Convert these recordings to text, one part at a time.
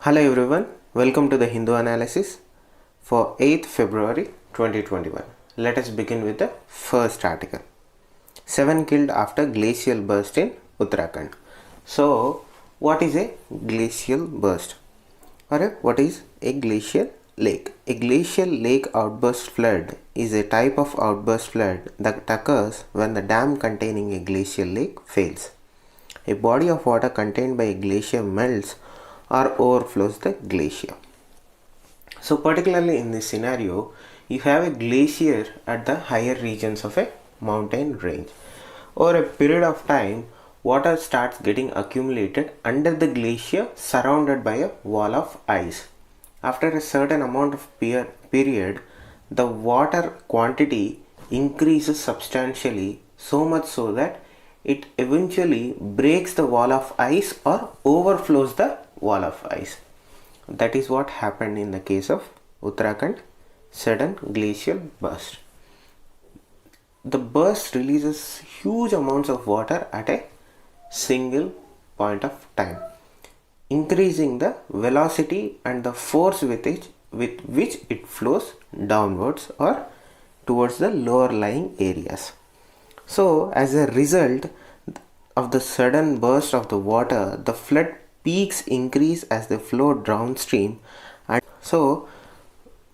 Hello everyone, welcome to the Hindu analysis for 8th February 2021. Let us begin with the first article. 7 killed after glacial burst in Uttarakhand. So, what is a glacial burst? Or what is a glacial lake? A glacial lake outburst flood is a type of outburst flood that occurs when the dam containing a glacial lake fails. A body of water contained by a glacier melts or overflows the glacier. So particularly in this scenario, you have a glacier at the higher regions of a mountain range. Over a period of time, water starts getting accumulated under the glacier surrounded by a wall of ice. After a certain amount of period, the water quantity increases substantially, so much so that it eventually breaks the wall of ice or overflows the wall of ice. That is what happened in the case of Uttarakhand sudden glacial burst. The burst releases huge amounts of water at a single point of time, increasing the velocity and the force with which it flows downwards or towards the lower lying areas. So as a result of the sudden burst of the water, the flood peaks increase as they flow downstream, and so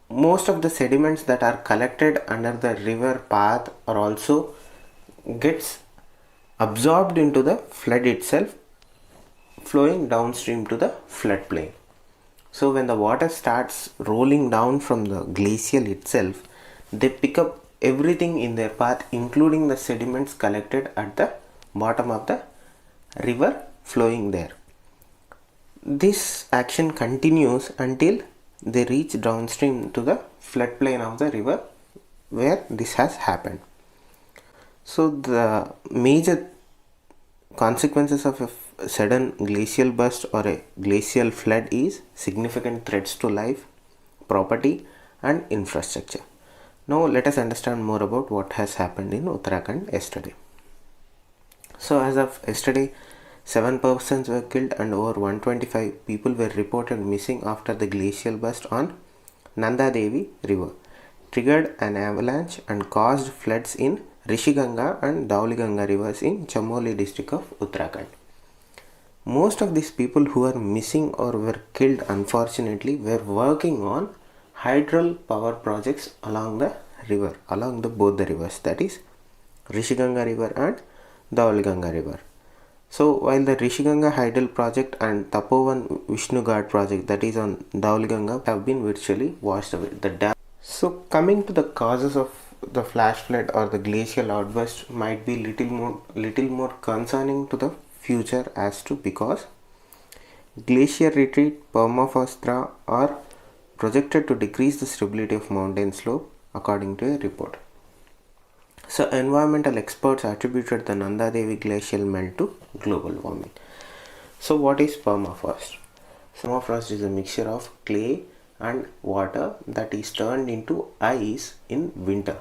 most of the sediments that are collected under the river path are also gets absorbed into the flood itself, flowing downstream to the floodplain. So when the water starts rolling down from the glacial itself, they pick up everything in their path, including the sediments collected at the bottom of the river flowing there. This action continues until they reach downstream to the floodplain of the river where this has happened. So the major consequences of a sudden glacial burst or a glacial flood is significant threats to life, property and infrastructure. Now let us understand more about what has happened in Uttarakhand yesterday. So as of yesterday, 7 persons were killed and over 125 people were reported missing after the glacial burst on Nanda Devi river triggered an avalanche and caused floods in Rishiganga and Dauliganga rivers in Chamoli district of Uttarakhand. Most of these people who are missing or were killed unfortunately were working on hydro power projects along the river, along both the rivers, that is Rishiganga river and Dauliganga river. So while the Rishiganga Hydel project and Tapovan Vishnu Ghat project, that is on Dauliganga, have been virtually washed away. So coming to the causes of the flash flood or the glacial outburst might be little more concerning to the future as to because glacier retreat, permafrost are projected to decrease the stability of mountain slope according to a report. So environmental experts attributed the Nanda Devi glacial melt to global warming. So what is permafrost? Permafrost is a mixture of clay and water that is turned into ice in winter.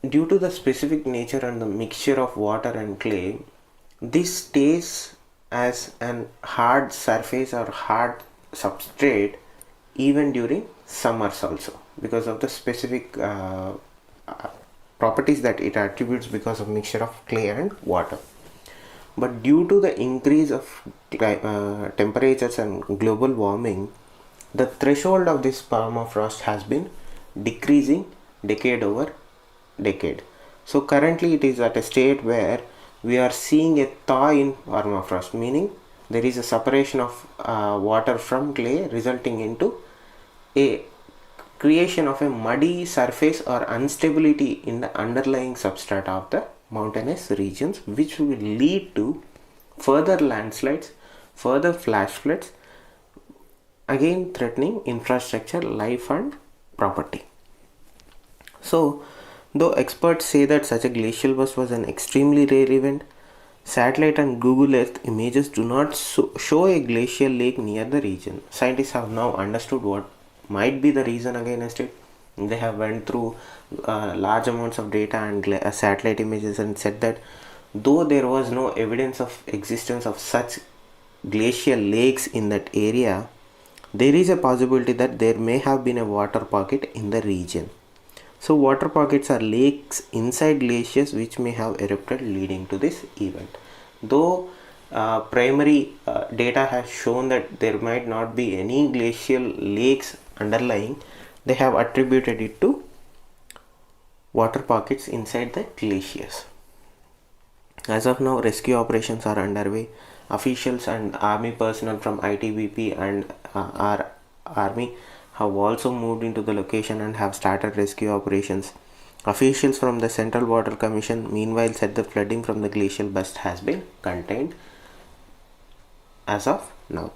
Due to the specific nature and the mixture of water and clay, this stays as an hard surface or hard substrate even during summers also, because of the specific properties that it attributes because of mixture of clay and water. But due to the increase of temperatures and global warming, the threshold of this permafrost has been decreasing decade over decade. So currently it is at a state where we are seeing a thaw in permafrost, meaning there is a separation of water from clay resulting into a creation of a muddy surface or instability in the underlying substrate of the mountainous regions, which will lead to further landslides, further flash floods, again threatening infrastructure, life and property. So though experts say that such a glacial burst was an extremely rare event, satellite and Google Earth images do not show a glacial lake near the region. Scientists have now understood what might be the reason against it. They have went through large amounts of data and satellite images and said that though there was no evidence of existence of such glacial lakes in that area, there is a possibility that there may have been a water pocket in the region. So water pockets are lakes inside glaciers which may have erupted leading to this event. Though primary data has shown that there might not be any glacial lakes underlying, they have attributed it to water pockets inside the glaciers. As of now, rescue operations are underway. Officials and army personnel from ITBP and our army have also moved into the location and have started rescue operations. Officials from the Central Water Commission meanwhile said the flooding from the glacial burst has been contained as of now.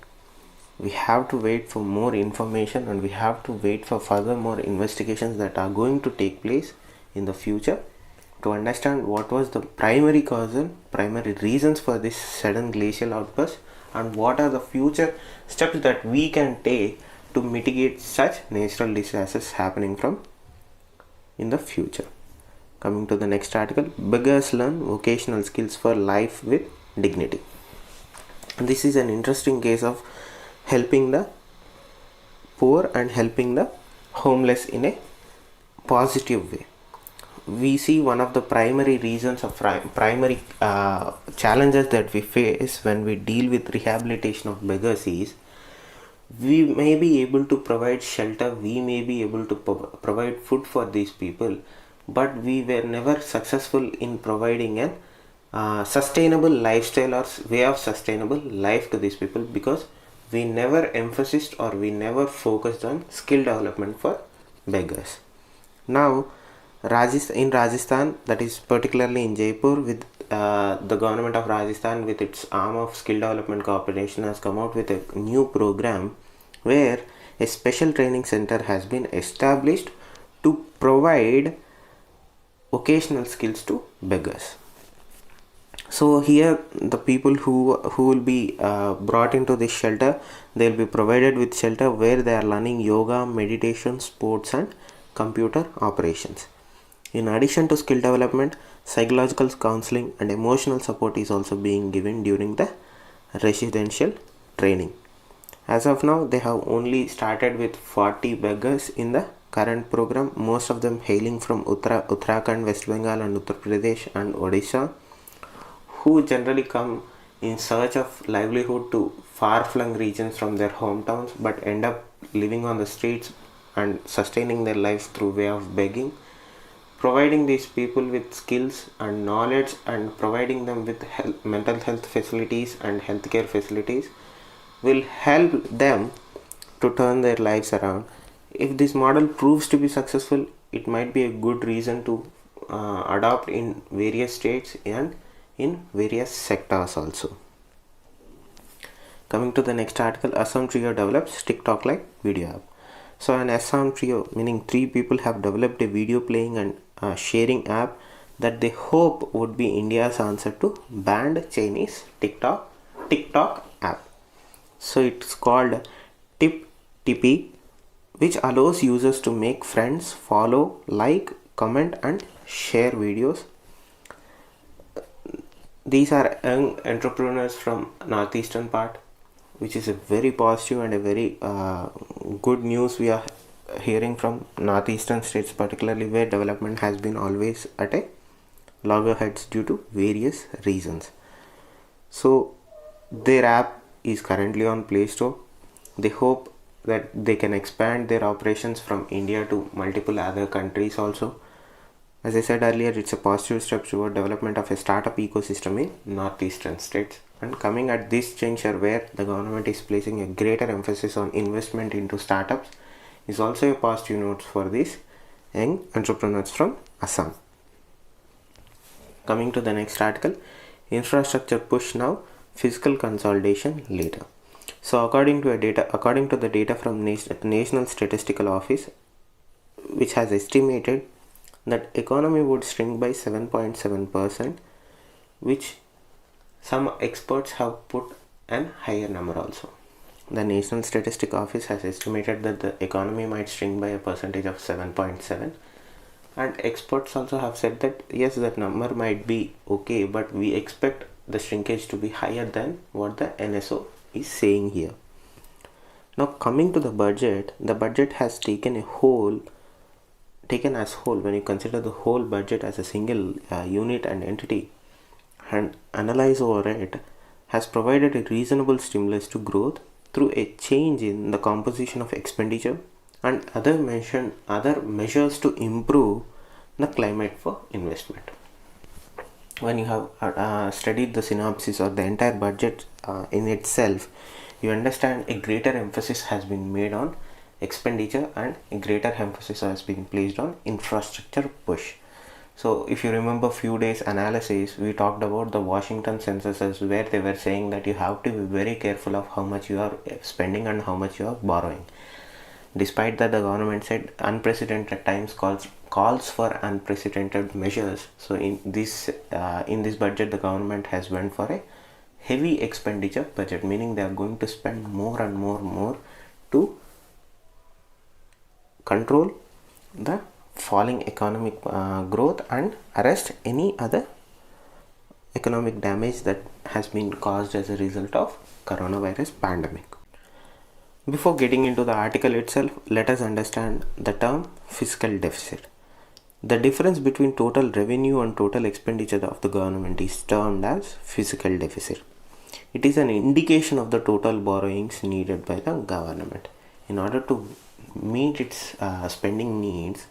We have to wait for more information, and we have to wait for further more investigations that are going to take place in the future to understand what was the primary reasons for this sudden glacial outburst, and what are the future steps that we can take to mitigate such natural disasters happening from in the future. Coming to the next article, beggars learn vocational skills for life with dignity. This is an interesting case of helping the poor and helping the homeless in a positive way. We see one of the primary reasons of primary challenges that we face when we deal with rehabilitation of beggars is we may be able to provide shelter, we may be able to provide food for these people, but we were never successful in providing a sustainable lifestyle or way of sustainable life to these people, because we never emphasized or we never focused on skill development for beggars. Now in Rajasthan, that is particularly in Jaipur, with the government of Rajasthan with its arm of Skill Development Corporation has come out with a new program where a special training center has been established to provide vocational skills to beggars. So here the people who will be brought into this shelter, they will be provided with shelter where they are learning yoga, meditation, sports and computer operations. In addition to skill development, psychological counseling and emotional support is also being given during the residential training. As of now, they have only started with 40 beggars in the current program, most of them hailing from Uttarakhand, West Bengal and Uttar Pradesh and Odisha, who generally come in search of livelihood to far-flung regions from their hometowns but end up living on the streets and sustaining their lives through way of begging. Providing these people with skills and knowledge and providing them with mental health facilities and healthcare facilities will help them to turn their lives around. If this model proves to be successful, it might be a good reason to adopt in various states and in various sectors also. Coming to the next article, Assam Trio develops TikTok like video app. So an Assam Trio, meaning 3 people, have developed a video playing and sharing app that they hope would be India's answer to banned Chinese TikTok app. So it's called TipTipi, which allows users to make friends, follow, like, comment and share videos. These are young entrepreneurs from northeastern part, which is a very positive and a very good news we are hearing from northeastern states, particularly where development has been always at a loggerheads due to various reasons. So their app is currently on Play Store. They hope that they can expand their operations from India to multiple other countries also. As I said earlier, it's a positive step toward development of a startup ecosystem in northeastern states. And coming at this juncture where the government is placing a greater emphasis on investment into startups is also a positive note for these young entrepreneurs from Assam. Coming to the next article, infrastructure push now, fiscal consolidation later. So according to the data from National Statistical Office, which has estimated that economy would shrink by 7.7%, which some experts have put an higher number also. The National Statistical Office has estimated that the economy might shrink by a percentage of 7.7, and experts also have said that yes, that number might be okay, but we expect the shrinkage to be higher than what the NSO is saying here. Now coming to the budget has taken as whole when you consider the whole budget as a single unit and entity and analyze over it, has provided a reasonable stimulus to growth through a change in the composition of expenditure and other measures to improve the climate for investment. When you have studied the synopsis or the entire budget in itself, you understand a greater emphasis has been made on expenditure and a greater emphasis has been placed on infrastructure push. So if you remember few days analysis, we talked about the Washington censuses where they were saying that you have to be very careful of how much you are spending and how much you are borrowing. Despite that, the government said unprecedented times calls for unprecedented measures. So in this budget, the government has went for a heavy expenditure budget, meaning they are going to spend more and more to control the falling economic growth and arrest any other economic damage that has been caused as a result of coronavirus pandemic. Before getting into the article itself, let us understand the term fiscal deficit. The difference between total revenue and total expenditure of the government is termed as fiscal deficit. It is an indication of the total borrowings needed by the government. In order to meet its spending needs,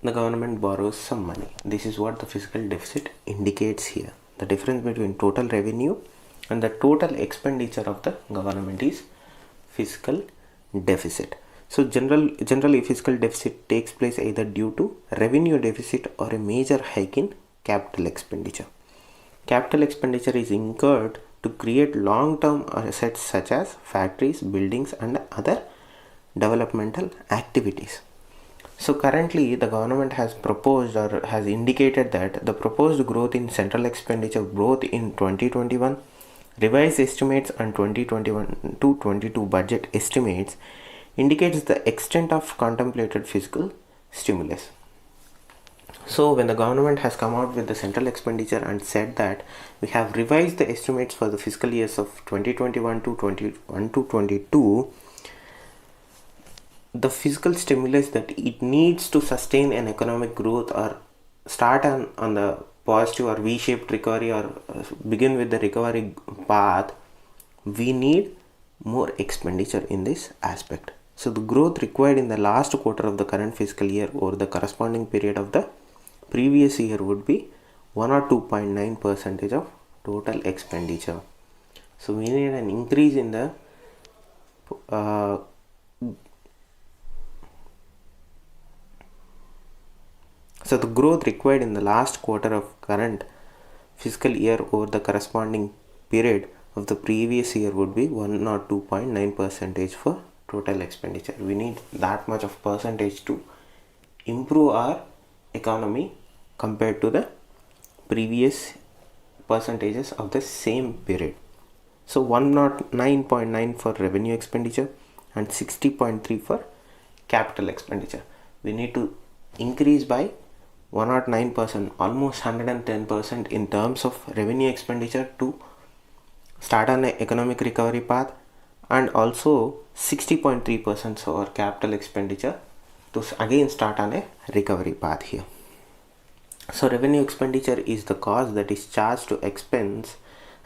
the government borrows some money. This is what the fiscal deficit indicates here. The difference between total revenue and the total expenditure of the government is fiscal deficit. So generally fiscal deficit takes place either due to revenue deficit or a major hike in capital expenditure. Capital expenditure is incurred to create long-term assets such as factories, buildings and other developmental activities. So currently the government has proposed or has indicated that the proposed growth in central expenditure growth in 2021, revised estimates on 2021 to 22 budget estimates indicates the extent of contemplated fiscal stimulus. So when the government has come out with the central expenditure and said that we have revised the estimates for the fiscal years of 2021 to 22, the fiscal stimulus that it needs to sustain an economic growth or start on the positive or V-shaped recovery or begin with the recovery path, we need more expenditure in this aspect. So the growth required in the last quarter of the current fiscal year or the corresponding period of the previous year would be 1 or 2.9% of total expenditure. So we need an increase in the So the growth required in the last quarter of current fiscal year over the corresponding period of the previous year would be 1 or 2.9% for total expenditure. We need that much of percentage to improve our economy compared to the previous percentages of the same period. So 109.9 for revenue expenditure and 60.3 for capital expenditure. We need to increase by 109%, almost 110% in terms of revenue expenditure to start on an economic recovery path, and also 60.3% for capital expenditure to again start on a recovery path here. So revenue expenditure is the cost that is charged to expense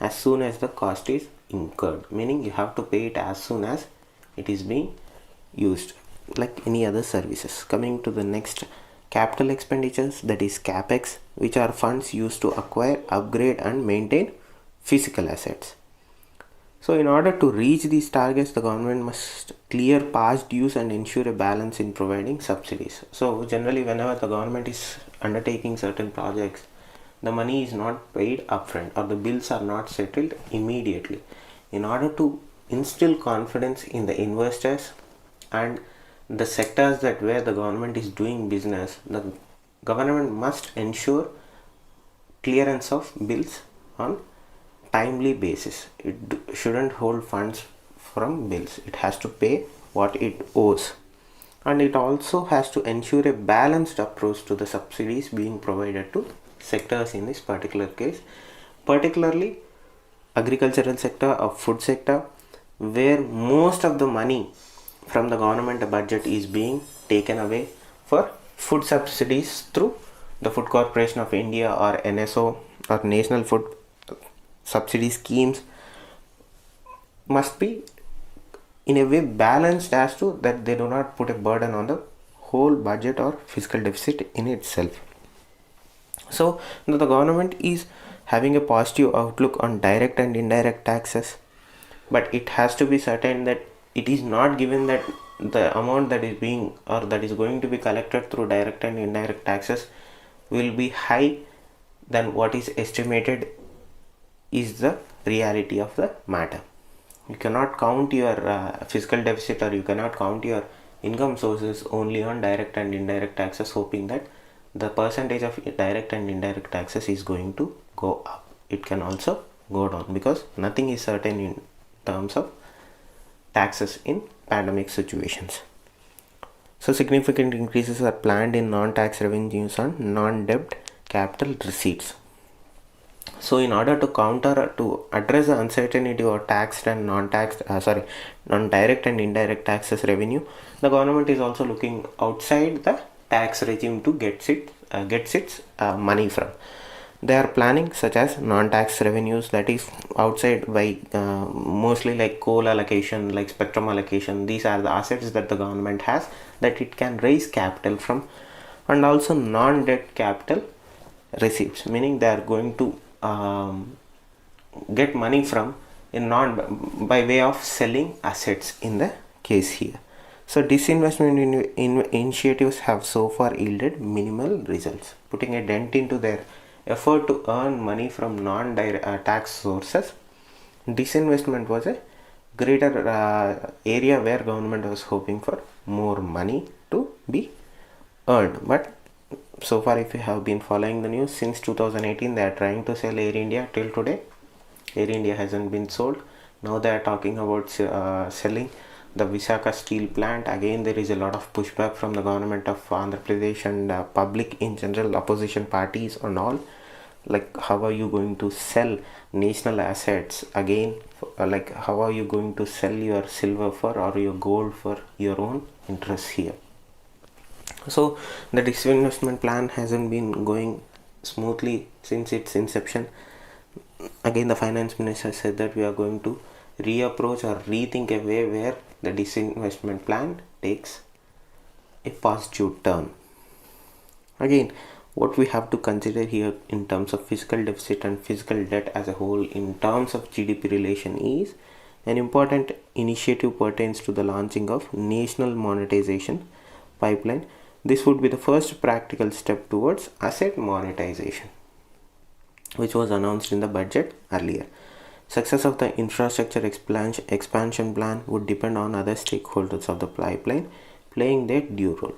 as soon as the cost is incurred, meaning you have to pay it as soon as it is being used, like any other services. Coming to the next, capital expenditures, that is capex, which are funds used to acquire, upgrade and maintain physical assets. So in order to reach these targets, the government must clear past dues and ensure a balance in providing subsidies. So generally whenever the government is undertaking certain projects, the money is not paid upfront or the bills are not settled immediately. In order to instill confidence in the investors and the sectors that where the government is doing business, the government must ensure clearance of bills on timely basis. It shouldn't hold funds from bills. It has to pay what it owes, and it also has to ensure a balanced approach to the subsidies being provided to sectors in this particular case, particularly agricultural sector or food sector, where most of the money from the government budget is being taken away for food subsidies through the Food Corporation of India or NSO or National Food Subsidy Schemes, must be in a way balanced as to that they do not put a burden on the whole budget or fiscal deficit in itself. So the government is having a positive outlook on direct and indirect taxes, but it has to be certain that it is not given that the amount that is being or that is going to be collected through direct and indirect taxes will be high than what is estimated is the reality of the matter. You cannot count your fiscal deficit, or you cannot count your income sources only on direct and indirect taxes, hoping that the percentage of direct and indirect taxes is going to go up. It can also go down, because nothing is certain in terms of taxes in pandemic situations. So significant increases are planned in non-tax revenues and non-debt capital receipts. So in order to address the uncertainty of taxed and non-taxed, non-direct and indirect taxes revenue, the government is also looking outside the tax regime to get its money from. They are planning such as non-tax revenues, that is outside by mostly like coal allocation, like spectrum allocation. These are the assets that the government has that it can raise capital from, and also non-debt capital receipts, meaning they are going to get money from by way of selling assets in the case here. So disinvestment initiatives have so far yielded minimal results, putting a dent into their effort to earn money from non-tax sources. Disinvestment was a greater area where government was hoping for more money to be earned. But so far, if you have been following the news, since 2018 they are trying to sell Air India. Till today Air India hasn't been sold. Now they are talking about selling the Visakhapatnam steel plant. Again, there is a lot of pushback from the government of Andhra Pradesh and public in general, opposition parties and all. Like, how are you going to sell national assets again? Like, how are you going to sell your silver for or your gold for your own interests here? So the disinvestment plan hasn't been going smoothly since its inception. Again, the finance minister said that we are going to reapproach or rethink a way where the disinvestment plan takes a positive turn. Again, what we have to consider here in terms of fiscal deficit and fiscal debt as a whole in terms of GDP relation is an important initiative pertains to the launching of national monetization pipeline. This would be the first practical step towards asset monetization, which was announced in the budget earlier. Success of the infrastructure expansion plan would depend on other stakeholders of the pipeline playing their due role.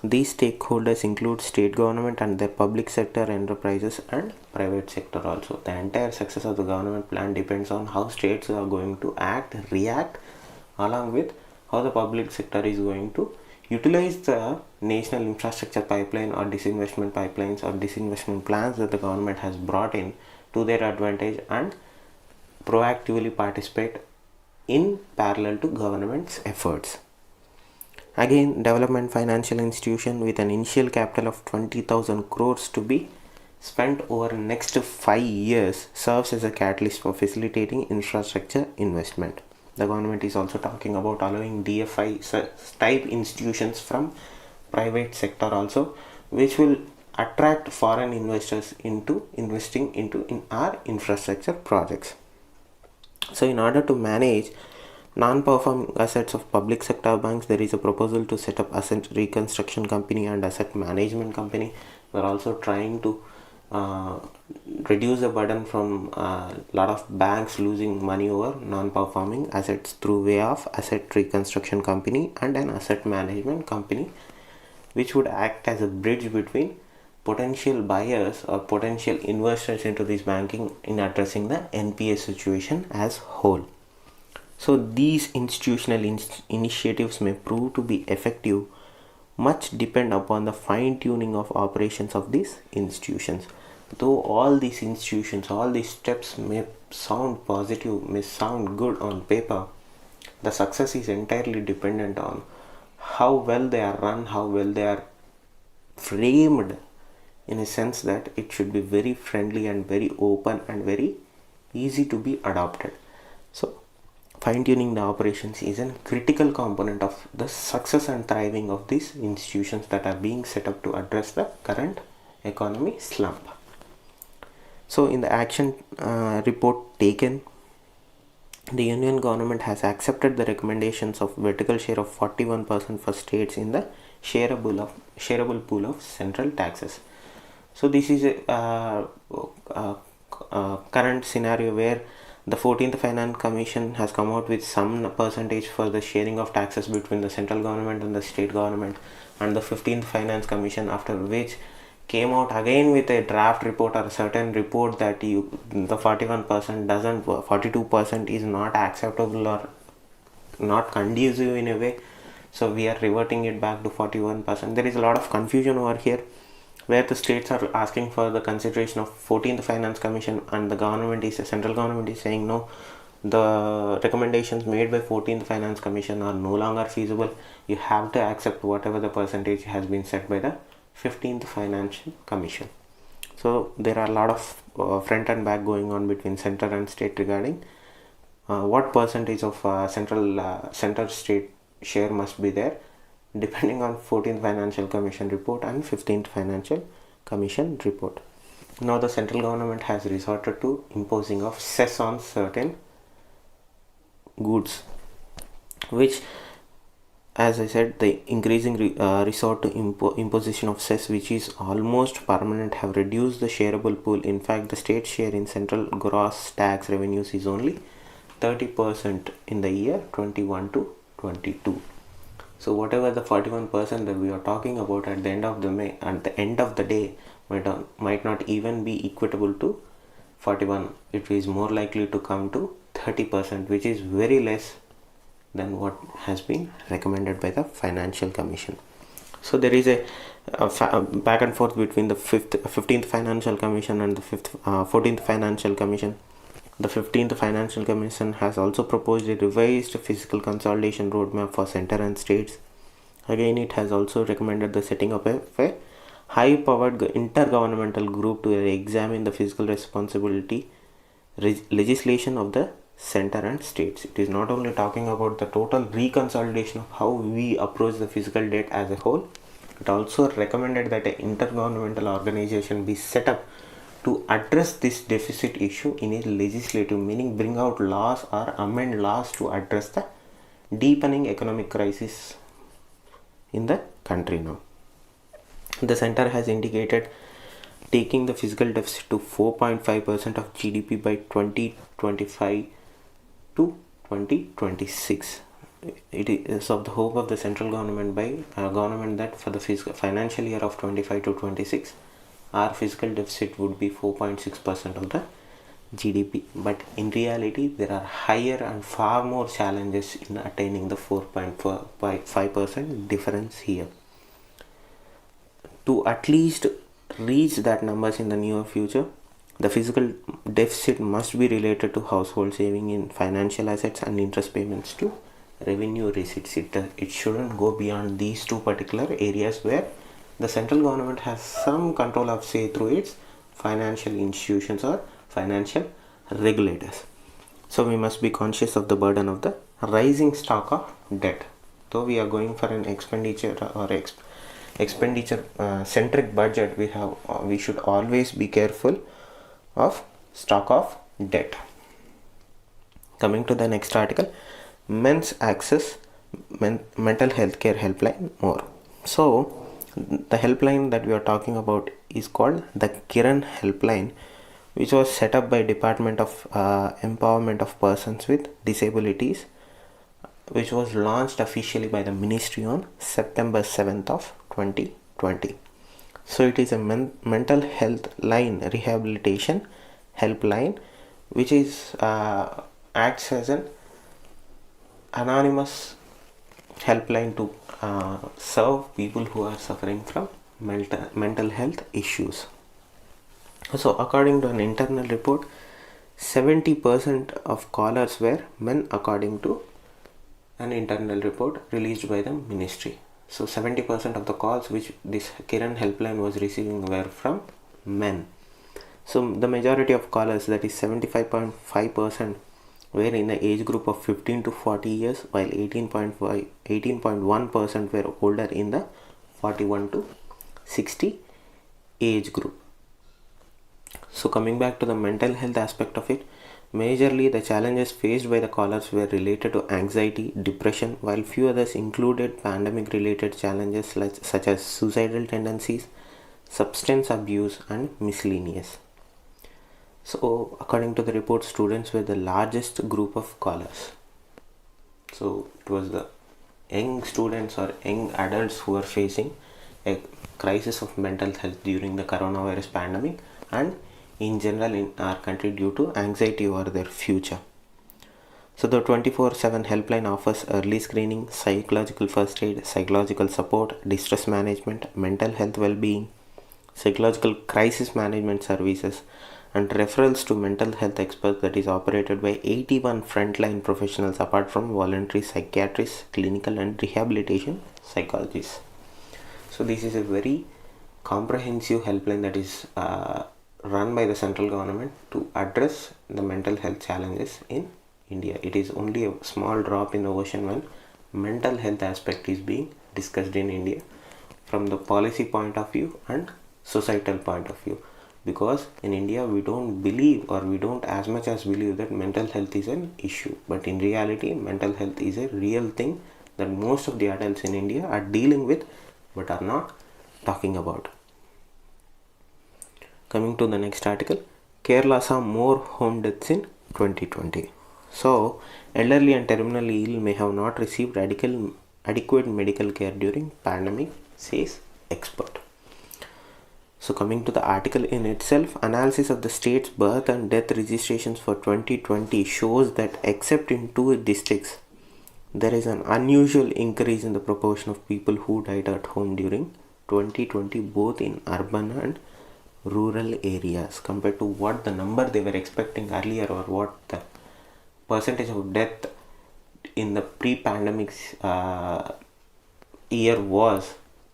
These stakeholders include state government and their public sector enterprises and private sector also. The entire success of the government plan depends on how states are going to react, along with how the public sector is going to utilize the national infrastructure pipeline or disinvestment pipelines or disinvestment plans that the government has brought in to their advantage and proactively participate in parallel to government's efforts. Again, development financial institution with an initial capital of 20,000 crores to be spent over next 5 years serves as a catalyst for facilitating infrastructure investment. The government is also talking about allowing DFI type institutions from private sector also, which will attract foreign investors into investing in our infrastructure projects. So in order to manage non-performing assets of public sector banks, there is a proposal to set up asset reconstruction company and asset management company. We are also trying to reduce the burden from a lot of banks losing money over non-performing assets through way of asset reconstruction company and an asset management company, which would act as a bridge between potential buyers or potential investors into this banking in addressing the NPA situation as whole. So these institutional initiatives may prove to be effective. Much depend upon the fine-tuning of operations of these institutions. Though all these institutions, all these steps may sound positive, may sound good on paper, the success is entirely dependent on how well they are run, how well they are framed, in a sense that it should be very friendly and very open and very easy to be adopted. So fine-tuning the operations is a critical component of the success and thriving of these institutions that are being set up to address the current economy slump. So in the action report taken, the Union government has accepted the recommendations of vertical share of 41% for states in the shareable pool of central taxes. So this is a current scenario where the 14th Finance Commission has come out with some percentage for the sharing of taxes between the central government and the state government, and the 15th Finance Commission, after which came out again with a draft report or a certain report that the 41% doesn't, 42% is not acceptable or not conducive in a way, so we are reverting it back to 41%. There is a lot of confusion over here, where the states are asking for the consideration of 14th Finance Commission, and the central government is saying no, the recommendations made by 14th Finance Commission are no longer feasible. You have to accept whatever the percentage has been set by the 15th Financial Commission. So there are a lot of front and back going on between center and state regarding what percentage of center state share must be there, depending on 14th Financial Commission report and 15th Financial Commission report. Now the central government has resorted to imposing of cess on certain goods, which, as I said, the increasing resort to imposition of cess, which is almost permanent, have reduced the shareable pool. In fact, the state share in central gross tax revenues is only 30% in the year 21 to 22. So whatever the 41% that we are talking about at the end of the day might not even be equitable to 41. It is more likely to come to 30%, which is very less than what has been recommended by the Financial Commission. So there is a back and forth between the 15th Financial Commission and the 14th Financial Commission. The 15th Financial Commission has also proposed a revised fiscal consolidation roadmap for center and states. Again, it has also recommended the setting up of a high-powered intergovernmental group to examine the fiscal responsibility legislation of the center and states. It is not only talking about the total reconsolidation of how we approach the fiscal debt as a whole, it also recommended that an intergovernmental organization be set up to address this deficit issue in a legislative, meaning bring out laws or amend laws to address the deepening economic crisis in the country now. The center has indicated taking the fiscal deficit to 4.5% of GDP by 2025 to 2026. It is of the hope of the central government that for the financial year of 25 to 26, our fiscal deficit would be 4.6% of the GDP. But in reality, there are higher and far more challenges in attaining the 4.5% difference here. To at least reach that numbers in the near future, the fiscal deficit must be related to household saving in financial assets and interest payments to revenue receipts. It shouldn't go beyond these two particular areas where the central government has some control of, say, through its financial institutions or financial regulators. So we must be conscious of the burden of the rising stock of debt. Though we are going for an expenditure centric budget, we should always be careful of stock of debt. Coming to the next article, men's access mental health care helpline more. So the helpline that we are talking about is called the Kiran helpline, which was set up by Department of Empowerment of Persons with Disabilities, which was launched officially by the ministry on September 7th of 2020. So it is a mental health line rehabilitation helpline, which is acts as an anonymous helpline to serve people who are suffering from mental health issues. So according to an internal report, 70% of callers were men according to an internal report released by the ministry. So 70% of the calls which this Kiran helpline was receiving were from men. So the majority of callers, that is 75.5%, were in the age group of 15 to 40 years, while 18.1% were older in the 41 to 60 age group. So coming back to the mental health aspect of it, majorly the challenges faced by the callers were related to anxiety, depression, while few others included pandemic related challenges such as suicidal tendencies, substance abuse and miscellaneous. So according to the report, students were the largest group of callers. So it was the young students or young adults who were facing a crisis of mental health during the coronavirus pandemic and in general in our country due to anxiety over their future. So the 24/7 helpline offers early screening, psychological first aid, psychological support, distress management, mental health well-being, psychological crisis management services, and referrals to mental health experts that is operated by 81 frontline professionals apart from voluntary psychiatrists, clinical and rehabilitation psychologists. So this is a very comprehensive helpline that is run by the central government to address the mental health challenges in India. It is only a small drop in the ocean when mental health aspect is being discussed in India from the policy point of view and societal point of view, because in India we don't believe, or we don't as much as believe, that mental health is an issue, but in reality mental health is a real thing that most of the adults in India are dealing with but are not talking about. Coming to the next article, Kerala saw more home deaths in 2020. So, elderly and terminally ill may have not received adequate medical care during pandemic, says expert. So coming to the article in itself, analysis of the state's birth and death registrations for 2020 shows that except in 2 districts, there is an unusual increase in the proportion of people who died at home during 2020, both in urban and rural areas, compared to what the number they were expecting earlier, or what the percentage of death in the pre-pandemic year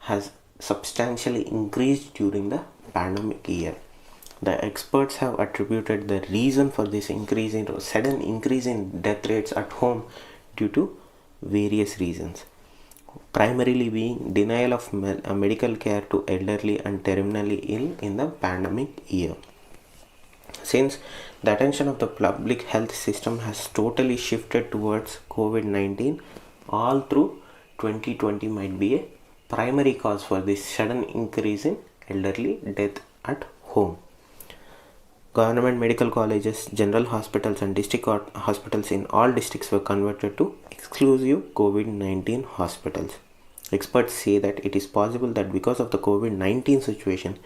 has substantially increased during the pandemic year. The experts have attributed the reason for this sudden increase in death rates at home due to various reasons, primarily being denial of medical care to elderly and terminally ill in the pandemic year. Since the attention of the public health system has totally shifted towards COVID-19, all through 2020 might be a primary cause for this sudden increase in elderly death at home. Government medical colleges, general hospitals and district hospitals in all districts were converted to exclusive COVID-19 hospitals. Experts say that it is possible that because of the COVID-19 situation,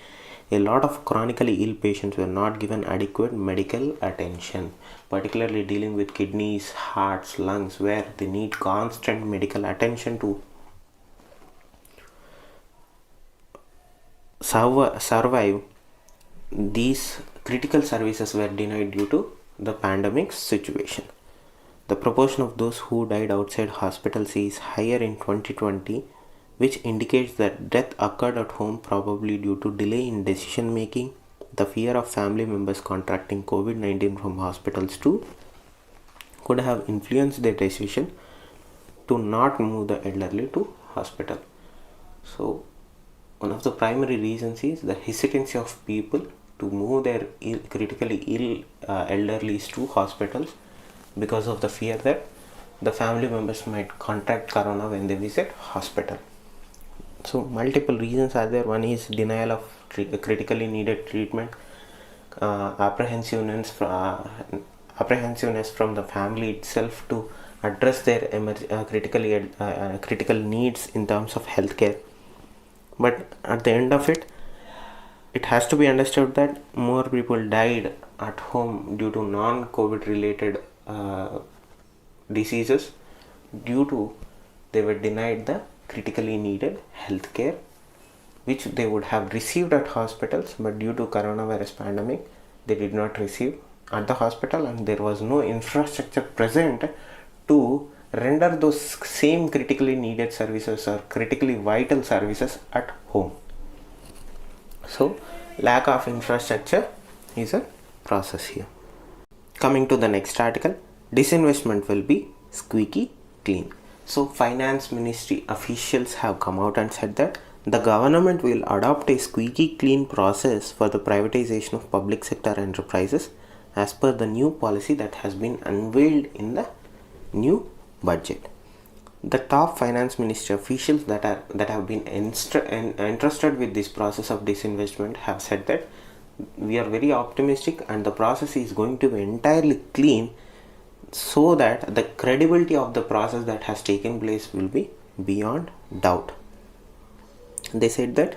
a lot of chronically ill patients were not given adequate medical attention, particularly dealing with kidneys, hearts, lungs, where they need constant medical attention to survive. These critical services were denied due to the pandemic situation. The proportion of those who died outside hospitals is higher in 2020, which indicates that death occurred at home, probably due to delay in decision making, the fear of family members contracting COVID-19 from hospitals too could have influenced their decision to not move the elderly to hospital. So one of the primary reasons is the hesitancy of people to move their critically ill elderlies to hospitals because of the fear that the family members might contract corona when they visit hospital. So multiple reasons are there. One is denial of critically needed treatment, apprehensiveness from the family itself to address their critical needs in terms of healthcare. But at the end of it, it has to be understood that more people died at home due to non-COVID related diseases due to they were denied the critically needed healthcare which they would have received at hospitals, but due to coronavirus pandemic they did not receive at the hospital, and there was no infrastructure present to render those same critically needed services or critically vital services at home. So lack of infrastructure is a process here. Coming to the next article, disinvestment will be squeaky clean. So finance ministry officials have come out and said that the government will adopt a squeaky clean process for the privatization of public sector enterprises as per the new policy that has been unveiled in the new budget. The top finance ministry officials that have been entrusted with this process of disinvestment have said that we are very optimistic and the process is going to be entirely clean, so that the credibility of the process that has taken place will be beyond doubt. They said that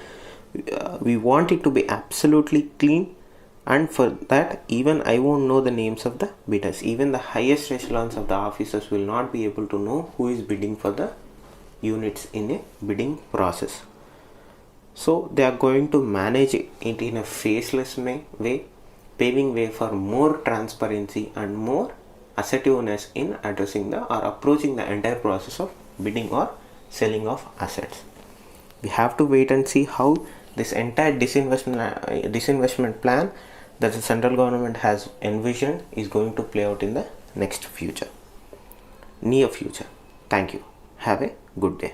we want it to be absolutely clean, and for that even I won't know the names of the bidders. Even the highest echelons of the officers will not be able to know who is bidding for the units in a bidding process. So they are going to manage it in a faceless way, paving way for more transparency and more assertiveness in addressing or approaching the entire process of bidding or selling of assets. We have to wait and see how this entire disinvestment plan that the central government has envisioned is going to play out in the near future. Thank you. Have a good day.